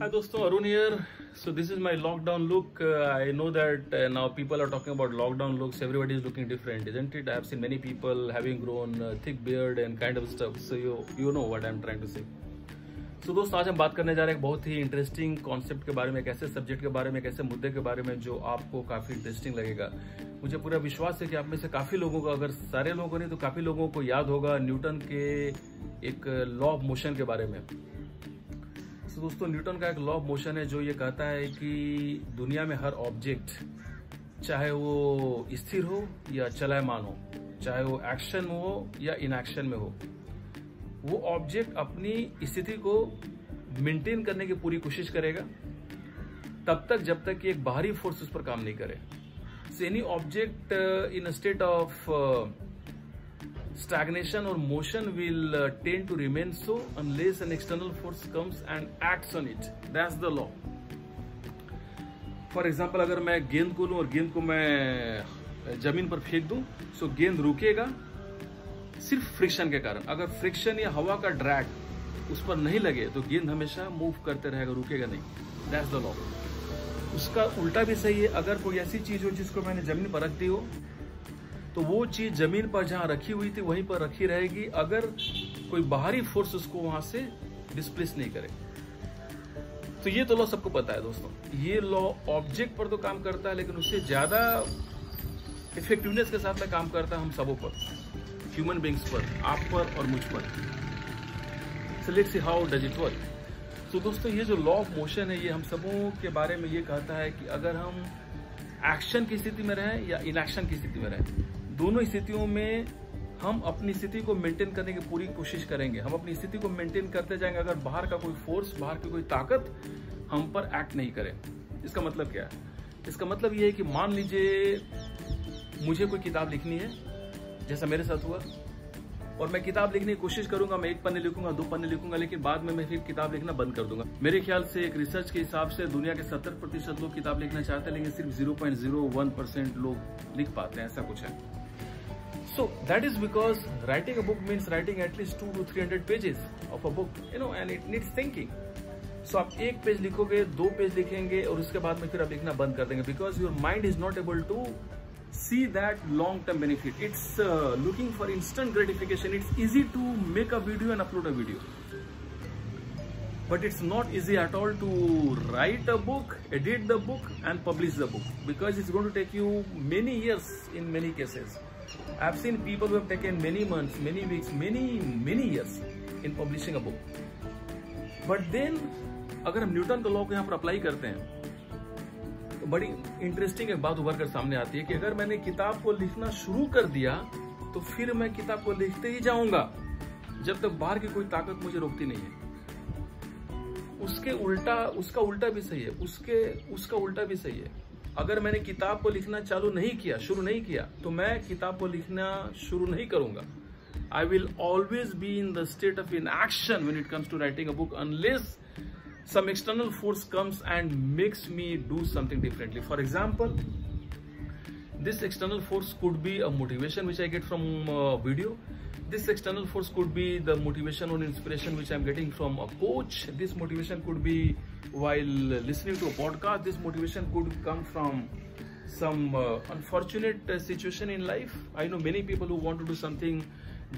Hi दोस्तों, Arun here. So this is my lockdown look. I know that now people are talking about lockdown looks. Everybody is looking different, isn't it? I have seen many people having grown thick beard and kind of stuff. So you know what I'm trying to say. So दोस्तों, आज हम बात करने जा रहे हैं एक बहुत ही इंटरेस्टिंग कॉन्सेप्ट के बारे में, एक ऐसे सब्जेक्ट के बारे में, एक ऐसे मुद्दे के बारे में जो आपको काफी इंटरेस्टिंग लगेगा। मुझे पूरा विश्वास है कि आप में से काफी लोगों को, अगर सारे लोगों को नहीं तो काफी लोगों को याद होगा न्यूटन के एक लॉ ऑफ मोशन के बारे में। तो दोस्तों, न्यूटन का एक लॉ ऑफ मोशन है जो ये कहता है कि दुनिया में हर ऑब्जेक्ट, चाहे वो स्थिर हो या चलायमान हो, चाहे वो एक्शन में हो या इनएक्शन में हो, वो ऑब्जेक्ट अपनी स्थिति को मेंटेन करने की पूरी कोशिश करेगा तब तक जब तक कि एक बाहरी फोर्स उस पर काम नहीं करे। So any object in a state of stagnation or motion will tend to remain so unless an external force comes and acts on it. That's the law. For example, अगर मैं गेंद को लूं और गेंद को मैं जमीन पर फेंक दूं, so गेंद रुकेगा सिर्फ फ्रिक्शन के कारण। अगर फ्रिक्शन या हवा का ड्रैग उस पर नहीं लगे तो गेंद हमेशा मूव करते रहेगा, रुकेगा नहीं। That's the law. उसका उल्टा भी सही है। अगर कोई ऐसी चीज हो जिसको मैंने जमीन पर रख दी हो तो वो चीज जमीन पर जहां रखी हुई थी वहीं पर रखी रहेगी, अगर कोई बाहरी फोर्स उसको वहां से डिस्प्लेस नहीं करे। तो ये तो लॉ सबको पता है दोस्तों। ये लॉ ऑब्जेक्ट पर तो काम करता है, लेकिन उससे ज्यादा इफेक्टिवनेस के साथ में काम करता है हम सबों पर, ह्यूमन बींग्स पर, आप पर और मुझ पर। So let's see how does it work. तो दोस्तों, ये जो लॉ ऑफ मोशन है ये हम सबों के बारे में ये कहता है कि अगर हम एक्शन की स्थिति में रहें या इनएक्शन की स्थिति में रहें, दोनों स्थितियों में हम अपनी स्थिति को मेंटेन करने की पूरी कोशिश करेंगे। हम अपनी स्थिति को मेंटेन करते जाएंगे अगर बाहर का कोई फोर्स, बाहर की कोई ताकत हम पर एक्ट नहीं करे। इसका मतलब क्या है? इसका मतलब यह है कि मान लीजिए मुझे कोई किताब लिखनी है, जैसा मेरे साथ हुआ, और मैं किताब लिखने की कोशिश करूंगा। मैं 1 पन्ने लिखूंगा, 2 पन्ने लिखूंगा, लेकिन बाद में मैं फिर किताब लिखना बंद कर दूंगा। मेरे ख्याल से एक रिसर्च के हिसाब से दुनिया के 70% लोग किताब लिखना चाहते हैं, लेकिन सिर्फ 0.01% लोग लिख पाते हैं, ऐसा कुछ है। So that is because writing a book means writing at least 200 to 300 pages of a book, and it needs thinking. So आप 1 पेज लिखोगे, 2 पेज लिखेंगे और उसके बाद में फिर आप लिखना बंद कर देंगे, because your mind is not able to see that long-term benefit. It's looking for instant gratification. It's easy to make a video and upload a video, but it's not easy at all to write a book, edit the book, and publish the book, because it's going to take you many years in many cases. I've seen people who have taken many months, many weeks, many years in publishing a book. But then, अगर हम Newton का law को यहाँ पर apply करते हैं तो बड़ी इंटरेस्टिंग एक बात उभर कर सामने आती है कि अगर मैंने किताब को लिखना शुरू कर दिया तो फिर मैं किताब को लिखते ही जाऊंगा जब तक बाहर की कोई ताकत मुझे रोकती नहीं है। उसका उल्टा भी सही है, उसका उल्टा भी सही है। अगर मैंने किताब को लिखना चालू नहीं किया, शुरू नहीं किया, तो मैं किताब को लिखना शुरू नहीं करूंगा। I will always be in the state of inaction when it comes to writing a book, unless some external force comes and makes me do something differently. For example, this external force could be a motivation which I get from a video. This external force could be the motivation or inspiration which I'm getting from a coach. This motivation could be while listening to a podcast. This motivation could come from some unfortunate situation in life. I know many people who want to do something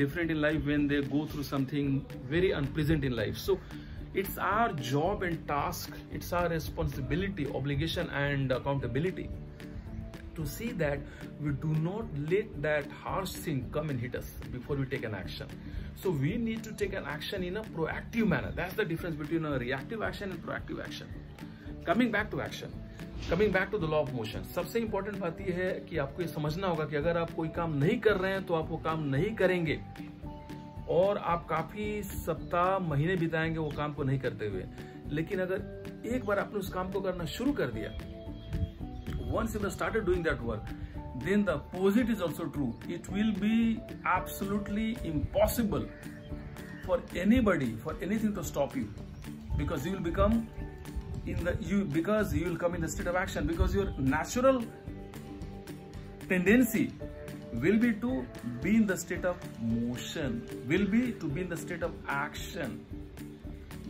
different in life when they go through something very unpleasant in life. So it's our job and task, it's our responsibility, obligation and accountability to see that we do not let that harsh thing come and hit us before we take an action. So we need to take an action in a proactive manner. That's the difference between a reactive action and proactive action. Coming back to action, coming back to the law of motion, सबसे important बात यह है कि आपको ये समझना होगा कि अगर आप कोई काम नहीं कर रहे हैं तो आप वो काम नहीं करेंगे और आप काफी सप्ताह, महीने बिताएंगे वो काम को नहीं करते हुए। लेकिन अगर एक बार आपने उस काम को करना शुरू कर दिया, once you have started doing that work, then the opposite is also true. It will be absolutely impossible for anybody, for anything to stop you, because you will come in the state of action, because your natural tendency will be to be in the state of motion, will be to be in the state of action.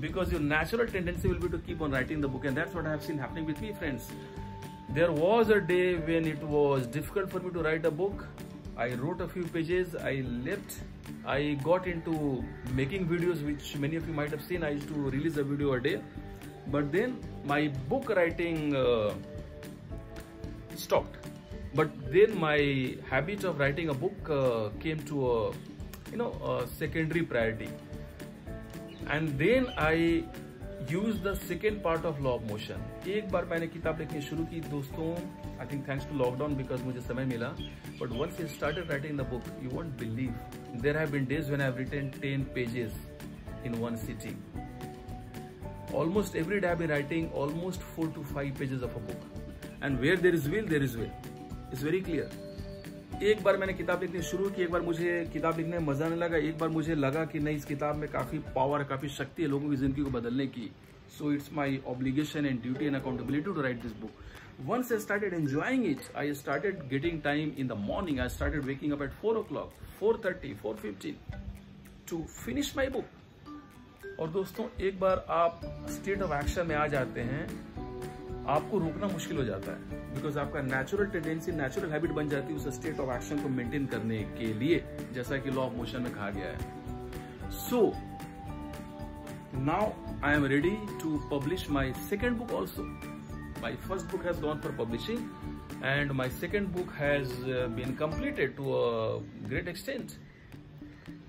because your natural tendency will be to keep on writing the book, and that's what I have seen happening with me, friends. There was a day when it was difficult for me to write a book. I wrote a few pages, I left, I got into making videos, which many of you might have seen. I used to release a video a day, but then my book writing stopped. But then my habit of writing a book came to a secondary priority, and then I used the second part of law of motion. एक बार मैंने किताब लिखनी शुरू की दोस्तों, I think thanks to lockdown, because मुझे समय मिला. But once I started writing the book, you won't believe, there have been days when I have written 10 pages in one sitting. Almost every day I have been writing almost 4 to 5 pages of a book. And where there is will, there is way. It's very clear. एक बार मैंने किताब लिखनी शुरू की, एक बार मुझे किताब लिखने में मजा नहीं लगा, एक बार मुझे लगा कि नहीं, इस किताब में काफी पावर, काफी शक्ति है लोगों की जिंदगी को बदलने की. So it's my obligation and duty and accountability to write this book. Once I started enjoying it, I started getting time in the morning. I started waking up at 4 o'clock, 4:30, 4:15 to finish my book. और दोस्तों, एक बार आप state of action में आ जाते हैं, आपको रोकना मुश्किल हो जाता है, बिकॉज आपका नेचुरल टेंडेंसी, नेचुरल हैबिट बन जाती है उस स्टेट ऑफ एक्शन को मेंटेन करने के लिए, जैसा कि लॉ ऑफ मोशन में कहा गया है. So now I am ready to publish my second book also. My first book has gone for publishing, and my second book has been completed to a great extent.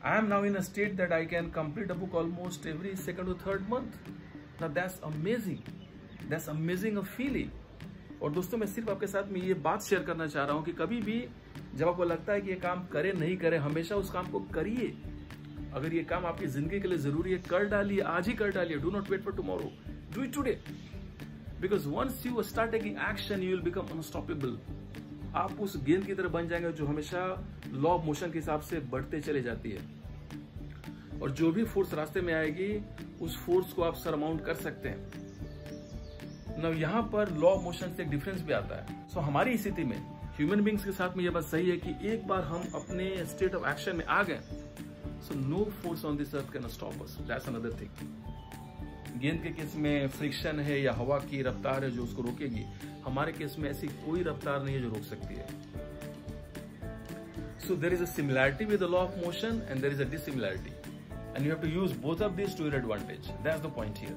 I am now in a state that I can complete a book almost every second or third month. Now that's amazing. That's amazing a feeling. और दोस्तों, मैं सिर्फ आपके साथ में ये बात share करना चाह रहा हूँ कि कभी भी जब आपको लगता है कि ये काम करें नहीं करें, हमेशा उस काम को करिए. अगर ये काम आपकी जिंदगी के लिए जरूरी है, कर डालिए, आज ही कर डालिए. Do not wait for tomorrow. Do it today. Because once you start taking action, you will become unstoppable. आप उस गेंद की तरह बन जाएंगे जो हमेशा लॉ ऑफ मोशन के हिसाब से बढ़ते चले जाती है, और जो भी फोर्स रास्ते में आएगी उस फोर्स को आप सरमाउंट कर सकते हैं. now यहाँ पर लॉ ऑफ मोशन से एक डिफरेंस भी आता है. so हमारी स्थिति में ह्यूमन बींग्स के साथ में ये बात सही है कि एक बार हम अपने स्टेट ऑफ एक्शन में आ गए, so no force on this earth can stop us. That's another thing. गेंद के केस में फ्रिक्शन है या हवा की रफ्तार है जो उसको रोकेगी. हमारे केस में ऐसी कोई रफ्तार नहीं है जो रोक सकती है. So there is a similarity with the law of motion and there is a dissimilarity, and you have to use both of this to your advantage. That's the point here.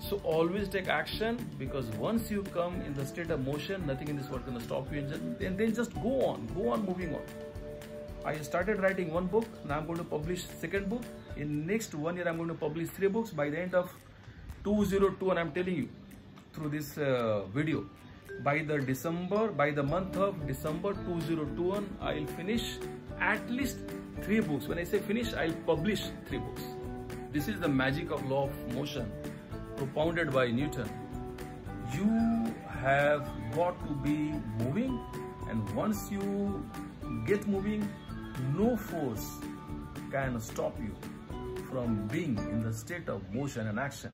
So always take action, because once you come in the state of motion, nothing in this world can stop you, and then just go on moving on. I started writing one book. Now I'm going to publish second book. In next 1 year, I'm going to publish 3 books by the end of 2002, and I'm telling you through this video, by the month of December 2021, I'll finish at least 3 books. When I say finish, I'll publish 3 books. This is the magic of law of motion propounded by Newton. You have got to be moving, and once you get moving, no force can stop you from being in the state of motion and action.